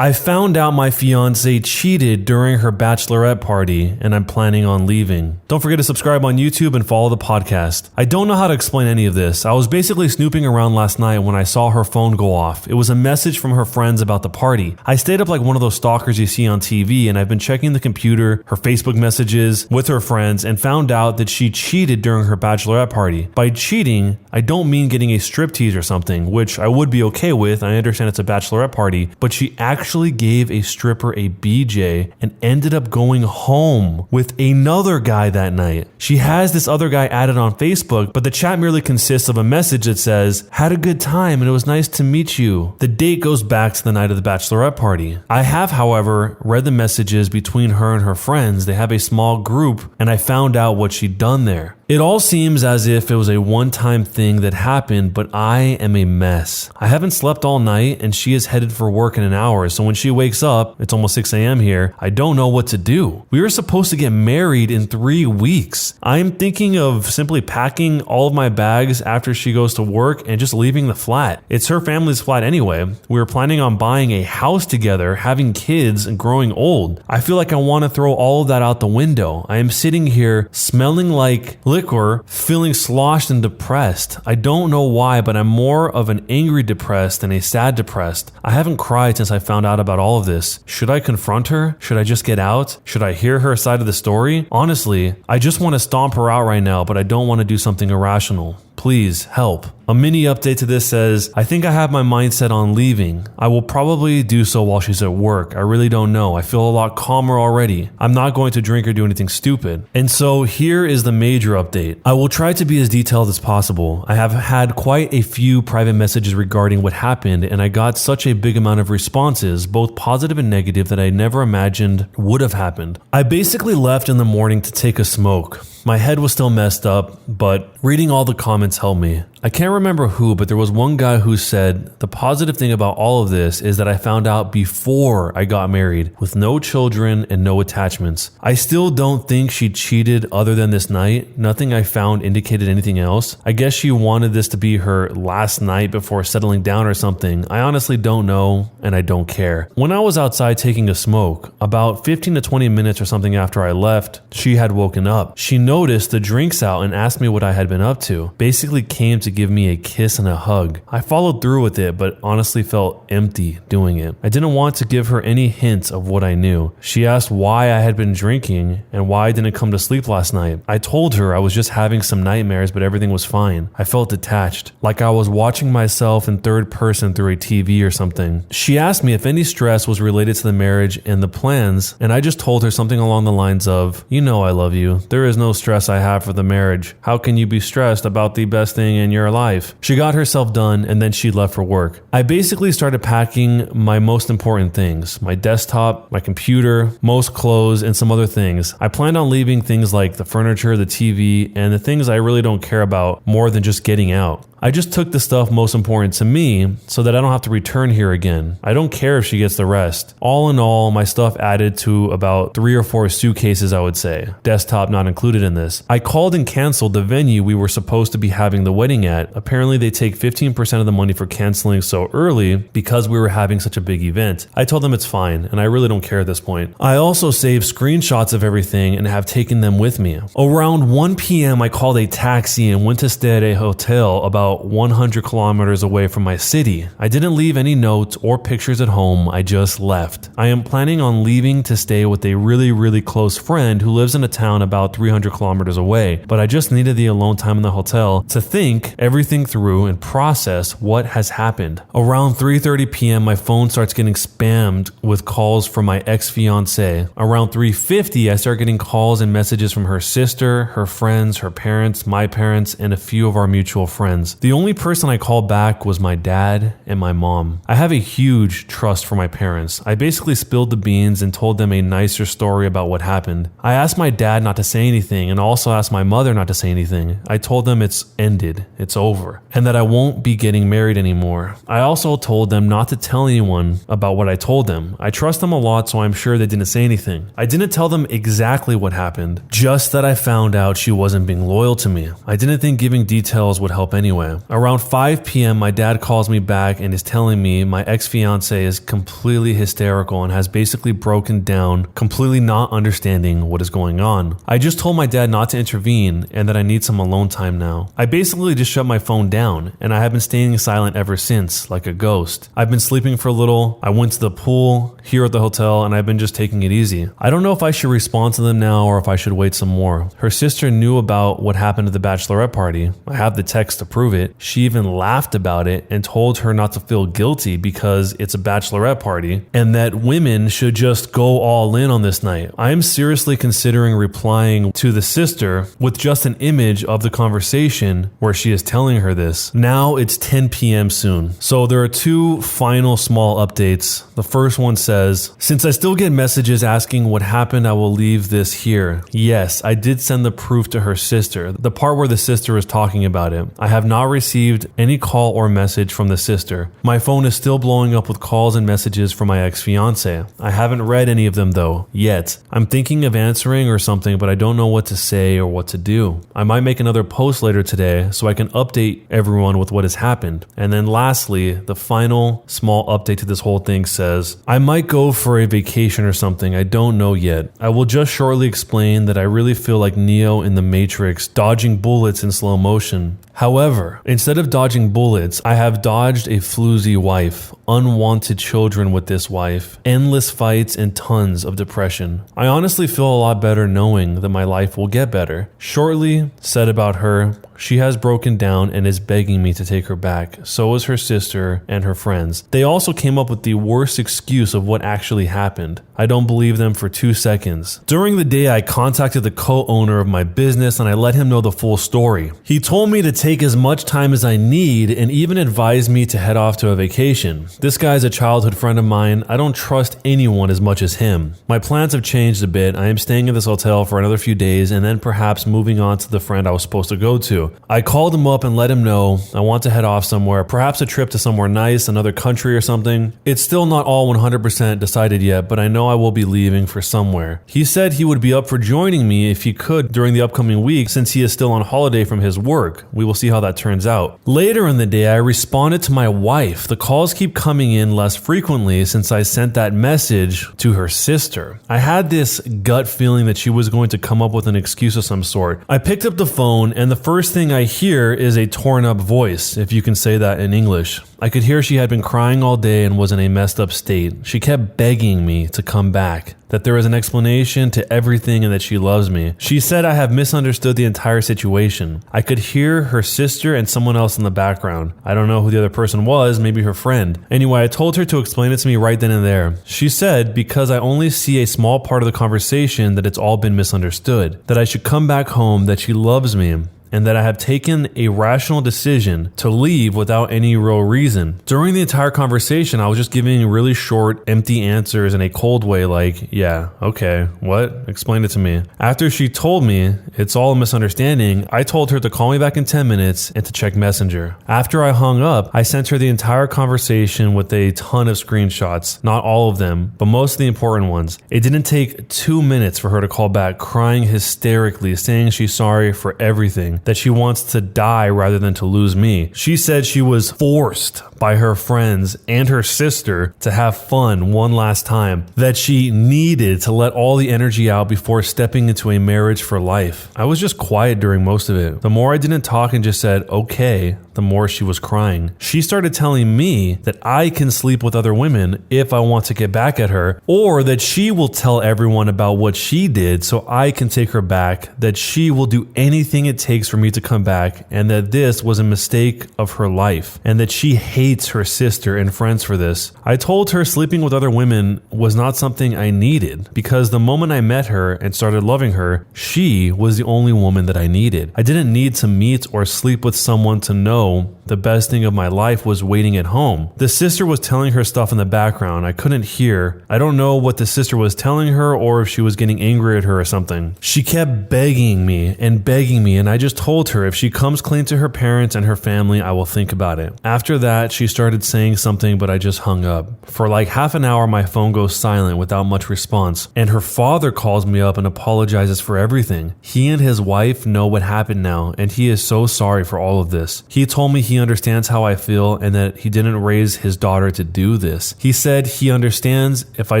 I found out my fiancé cheated during her bachelorette party and I'm planning on leaving. Don't forget to subscribe on YouTube and follow the podcast. I don't know how to explain any of this. I was basically snooping around last night when I saw her phone go off. It was a message from her friends about the party. I stayed up like one of those stalkers you see on TV, and I've been checking the computer, her Facebook messages with her friends, and found out that she cheated during her bachelorette party. By cheating, I don't mean getting a striptease or something, which I would be okay with. I understand it's a bachelorette party, but she actually gave a stripper a BJ and ended up going home with another guy that night. She has this other guy added on Facebook, but the chat merely consists of a message that says, "Had a good time and it was nice to meet you." The date goes back to the night of the bachelorette party. I have, however, read the messages between her and her friends. They have a small group, and I found out what she'd done there. It all seems as if it was a one-time thing that happened, but I am a mess. I haven't slept all night and she is headed for work in an hour, so when she wakes up, it's almost 6 a.m. here, I don't know what to do. We were supposed to get married in 3 weeks. I am thinking of simply packing all of my bags after she goes to work and just leaving the flat. It's her family's flat anyway. We were planning on buying a house together, having kids, and growing old. I feel like I want to throw all of that out the window. I am sitting here smelling like liquor, feeling sloshed and depressed. I don't know why, but I'm more of an angry depressed than a sad depressed. I haven't cried since I found out about all of this. Should I confront her? Should I just get out? Should I hear her side of the story? Honestly, I just want to stomp her out right now, but I don't want to do something irrational. Please help. A mini update to this says, I think I have my mindset on leaving. I will probably do so while she's at work. I really don't know. I feel a lot calmer already. I'm not going to drink or do anything stupid. And so here is the major update. I will try to be as detailed as possible. I have had quite a few private messages regarding what happened, and I got such a big amount of responses, both positive and negative, that I never imagined would have happened. I basically left in the morning to take a smoke. My head was still messed up, but reading all the comments helped me. I can't remember who, but there was one guy who said, the positive thing about all of this is that I found out before I got married, with no children and no attachments. I still don't think she cheated other than this night. Nothing I found indicated anything else. I guess she wanted this to be her last night before settling down or something. I honestly don't know, and I don't care. When I was outside taking a smoke, about 15 to 20 minutes or something after I left, she had woken up. She noticed the drinks out and asked me what I had been up to. Basically came to give me a kiss and a hug. I followed through with it, but honestly felt empty doing it. I didn't want to give her any hints of what I knew. She asked why I had been drinking and why I didn't come to sleep last night. I told her I was just having some nightmares, but everything was fine. I felt detached, like I was watching myself in third person through a TV or something. She asked me if any stress was related to the marriage and the plans, and I just told her something along the lines of, "You know I love you. There is no stress I have for the marriage. How can you be stressed about the best thing in your life?" She got herself done and then she left for work. I basically started packing my most important things, my desktop, my computer, most clothes, and some other things. I planned on leaving things like the furniture, the TV, and the things I really don't care about more than just getting out. I just took the stuff most important to me so that I don't have to return here again. I don't care if she gets the rest. All in all, my stuff added to about 3 or 4 suitcases, I would say. Desktop not included in this. I called and canceled the venue we were supposed to be having the wedding at. Apparently they take 15% of the money for canceling so early because we were having such a big event. I told them it's fine, and I really don't care at this point. I also saved screenshots of everything and have taken them with me. Around 1 p.m. I called a taxi and went to stay at a hotel about 100 kilometers away from my city. I didn't leave any notes or pictures at home. I just left. I am planning on leaving to stay with a really close friend who lives in a town about 300 kilometers away, but I just needed the alone time in the hotel to think everything through and process what has happened. Around 3:30 p.m. my phone starts getting spammed with calls from my ex-fiancée. Around 3:50 I start getting calls and messages from her sister, her friends, her parents, my parents, and a few of our mutual friends. The only person I called back was my dad and my mom. I have a huge trust for my parents. I basically spilled the beans and told them a nicer story about what happened. I asked my dad not to say anything and also asked my mother not to say anything. I told them it's ended, it's over, and that I won't be getting married anymore. I also told them not to tell anyone about what I told them. I trust them a lot, so I'm sure they didn't say anything. I didn't tell them exactly what happened, just that I found out she wasn't being loyal to me. I didn't think giving details would help anyway. anyway. Around 5 p.m., my dad calls me back and is telling me my ex-fiancée is completely hysterical and has basically broken down, completely not understanding what is going on. I just told my dad not to intervene and that I need some alone time now. I basically just shut my phone down, and I have been staying silent ever since, like a ghost. I've been sleeping for a little, I went to the pool here at the hotel, and I've been just taking it easy. I don't know if I should respond to them now or if I should wait some more. Her sister knew about what happened at the bachelorette party. I have the text to prove it. She even laughed about it and told her not to feel guilty because it's a bachelorette party and that women should just go all in on this night. I am seriously considering replying to the sister with just an image of the conversation where she is telling her this. Now it's 10 p.m. soon. So there are two final small updates. The first one says, since I still get messages asking what happened, I will leave this here. Yes, I did send the proof to her sister, the part where the sister is talking about it. I have not received any call or message from the sister. My phone is still blowing up with calls and messages from my ex-fiancé. I haven't read any of them though, yet. I'm thinking of answering or something, but I don't know what to say or what to do. I might make another post later today so I can update everyone with what has happened. And then lastly, the final small update to this whole thing says, I might go for a vacation or something, I don't know yet. I will just shortly explain that I really feel like Neo in the Matrix, dodging bullets in slow motion. However, instead of dodging bullets, I have dodged a floozy wife, unwanted children with this wife, endless fights, and tons of depression. I honestly feel a lot better knowing that my life will get better. Shortly said about her, she has broken down and is begging me to take her back. So is her sister and her friends. They also came up with the worst excuse of what actually happened. I don't believe them for 2 seconds. During the day, I contacted the co-owner of my business and I let him know the full story. He told me to take as much time as I need and even advised me to head off to a vacation. This guy's a childhood friend of mine. I don't trust anyone as much as him. My plans have changed a bit. I am staying at this hotel for another few days and then perhaps moving on to the friend I was supposed to go to. I called him up and let him know I want to head off somewhere, perhaps a trip to somewhere nice, another country or something. It's still not all 100% decided yet, but I know I will be leaving for somewhere. He said he would be up for joining me if he could during the upcoming week since he is still on holiday from his work. We will see how that turns out. Later in the day, I responded to my wife. The calls keep coming in less frequently since I sent that message to her sister. I had this gut feeling that she was going to come up with an excuse of some sort. I picked up the phone and the first thing I hear is a torn up voice, if you can say that in English. I could hear she had been crying all day and was in a messed up state. She kept begging me to come back, that there is an explanation to everything and that she loves me. She said I have misunderstood the entire situation. I could hear her sister and someone else in the background. I don't know who the other person was, maybe her friend. Anyway, I told her to explain it to me right then and there. She said because I only see a small part of the conversation that it's all been misunderstood, that I should come back home, that she loves me, and that I have taken a rational decision to leave without any real reason. During the entire conversation, I was just giving really short, empty answers in a cold way like, yeah, okay, what? Explain it to me. After she told me it's all a misunderstanding, I told her to call me back in 10 minutes and to check Messenger. After I hung up, I sent her the entire conversation with a ton of screenshots, not all of them, but most of the important ones. It didn't take 2 minutes for her to call back, crying hysterically, saying she's sorry for everything, that she wants to die rather than to lose me. She said she was forced by her friends and her sister to have fun one last time, that she needed to let all the energy out before stepping into a marriage for life. I was just quiet during most of it. The more I didn't talk and just said, okay, the more she was crying. She started telling me that I can sleep with other women if I want to get back at her, or that she will tell everyone about what she did so I can take her back, that she will do anything it takes for me to come back, and that this was a mistake of her life, and that she hates her sister and friends for this. I told her sleeping with other women was not something I needed, because the moment I met her and started loving her, she was the only woman that I needed. I didn't need to meet or sleep with someone to know the best thing of my life was waiting at home. The sister was telling her stuff in the background. I couldn't hear. I don't know what the sister was telling her or if she was getting angry at her or something. She kept begging me, and I just told her if she comes clean to her parents and her family, I will think about it. After that, she started saying something, but I just hung up. For like half an hour, my phone goes silent without much response, and her father calls me up and apologizes for everything. He and his wife know what happened now, and he is so sorry for all of this. He told told me he understands how I feel and that he didn't raise his daughter to do this. He said he understands if I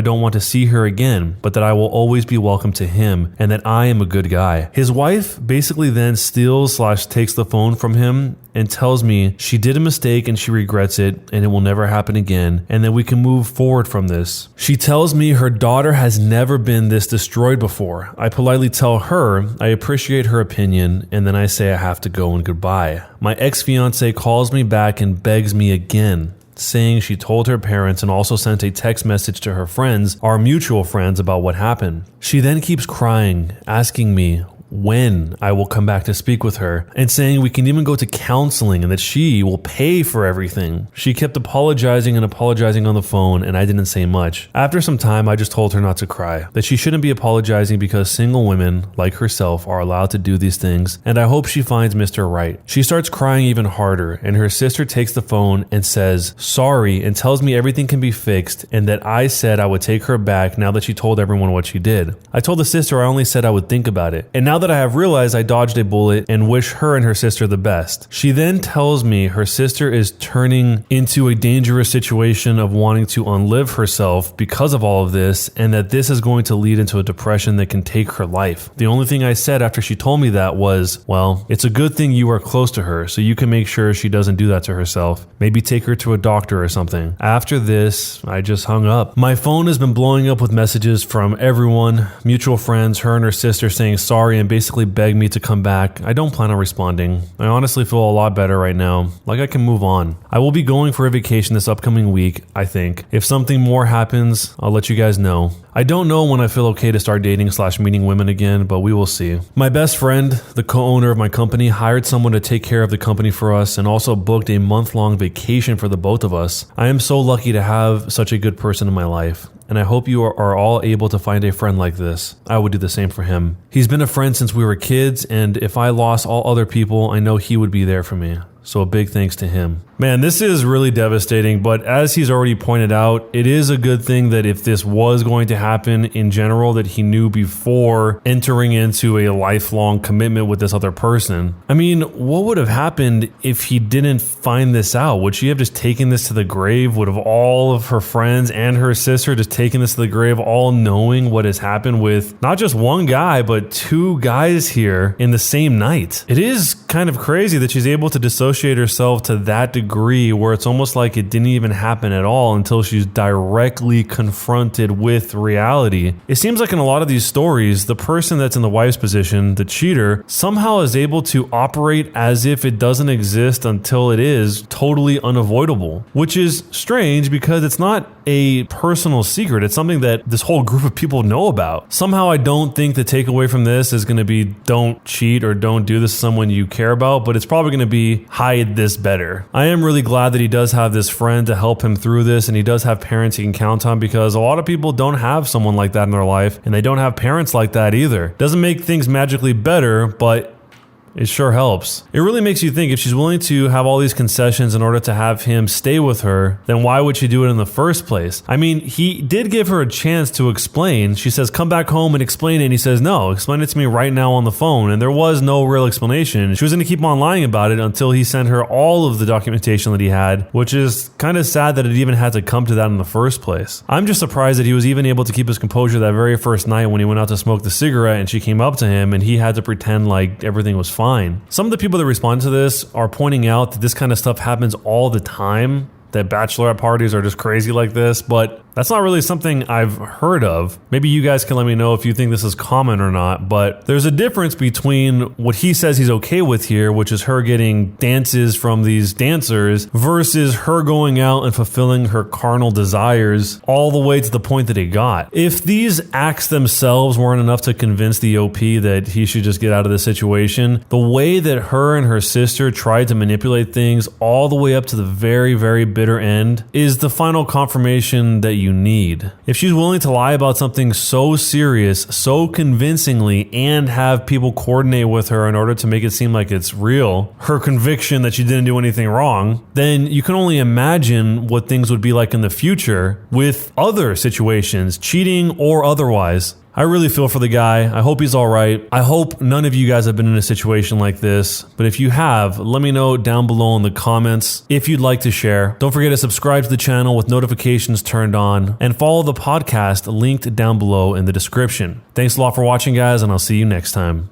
don't want to see her again, but that I will always be welcome to him and that I am a good guy. His wife basically then steals/takes the phone from him and tells me she did a mistake and she regrets it and it will never happen again and that we can move forward from this. She tells me her daughter has never been this destroyed before. I politely tell her I appreciate her opinion and then I say I have to go and goodbye. My ex-fiancée calls me back and begs me again, saying she told her parents and also sent a text message to her friends, our mutual friends, about what happened. She then keeps crying, asking me when I will come back to speak with her and saying we can even go to counseling and that she will pay for everything. She kept apologizing on the phone and I didn't say much. After some time, I just told her not to cry, that she shouldn't be apologizing because single women like herself are allowed to do these things and I hope she finds Mr. Right. She starts crying even harder and her sister takes the phone and says sorry and tells me everything can be fixed and that I said I would take her back now that she told everyone what she did. I told the sister I only said I would think about it. And now that I have realized I dodged a bullet and wish her and her sister the best. She then tells me her sister is turning into a dangerous situation of wanting to unlive herself because of all of this and that this is going to lead into a depression that can take her life. The only thing I said after she told me that was, well, it's a good thing you are close to her so you can make sure she doesn't do that to herself. Maybe take her to a doctor or something. After this, I just hung up. My phone has been blowing up with messages from everyone, mutual friends, her and her sister saying sorry and basically begged me to come back. I don't plan on responding. I honestly feel a lot better right now, like I can move on. I will be going for a vacation this upcoming week, I think. If something more happens, I'll let you guys know. I don't know when I feel okay to start dating/meeting women again, but we will see. My best friend, the co-owner of my company, hired someone to take care of the company for us and also booked a month-long vacation for the both of us. I am so lucky to have such a good person in my life. And I hope you are all able to find a friend like this. I would do the same for him. He's been a friend since we were kids, and if I lost all other people, I know he would be there for me. So a big thanks to him. Man, this is really devastating, but as he's already pointed out, it is a good thing that if this was going to happen in general, that he knew before entering into a lifelong commitment with this other person. I mean, what would have happened if he didn't find this out? Would she have just taken this to the grave? Would have all of her friends and her sister just taken this to the grave, all knowing what has happened with not just one guy, but two guys here in the same night? It is kind of crazy that she's able to dissociate herself to that degree where it's almost like it didn't even happen at all until she's directly confronted with reality. It seems like in a lot of these stories, the person that's in the wife's position, the cheater, somehow is able to operate as if it doesn't exist until it is totally unavoidable, which is strange because it's not a personal secret. It's something that this whole group of people know about. Somehow I don't think the takeaway from this is going to be don't cheat or don't do this to someone you care about, but it's probably going to be hide this better. I am really glad that he does have this friend to help him through this and he does have parents he can count on because a lot of people don't have someone like that in their life and they don't have parents like that either. Doesn't make things magically better, but it sure helps. It really makes you think if she's willing to have all these concessions in order to have him stay with her, then why would she do it in the first place? I mean, he did give her a chance to explain. She says, come back home and explain it. And he says, no, explain it to me right now on the phone. And there was no real explanation. She was going to keep on lying about it until he sent her all of the documentation that he had, which is kind of sad that it even had to come to that in the first place. I'm just surprised that he was even able to keep his composure that very first night when he went out to smoke the cigarette and she came up to him and he had to pretend like everything was fine. Some of the people that respond to this are pointing out that this kind of stuff happens all the time, that bachelorette parties are just crazy like this, but that's not really something I've heard of. Maybe you guys can let me know if you think this is common or not, but there's a difference between what he says he's okay with here, which is her getting dances from these dancers, versus her going out and fulfilling her carnal desires all the way to the point that he got. If these acts themselves weren't enough to convince the OP that he should just get out of the situation, the way that her and her sister tried to manipulate things all the way up to the very, very bitter end is the final confirmation that you need. If she's willing to lie about something so serious, so convincingly, and have people coordinate with her in order to make it seem like it's real, her conviction that she didn't do anything wrong, then you can only imagine what things would be like in the future with other situations, cheating or otherwise. I really feel for the guy. I hope he's all right. I hope none of you guys have been in a situation like this. But if you have, let me know down below in the comments if you'd like to share. Don't forget to subscribe to the channel with notifications turned on and follow the podcast linked down below in the description. Thanks a lot for watching, guys, and I'll see you next time.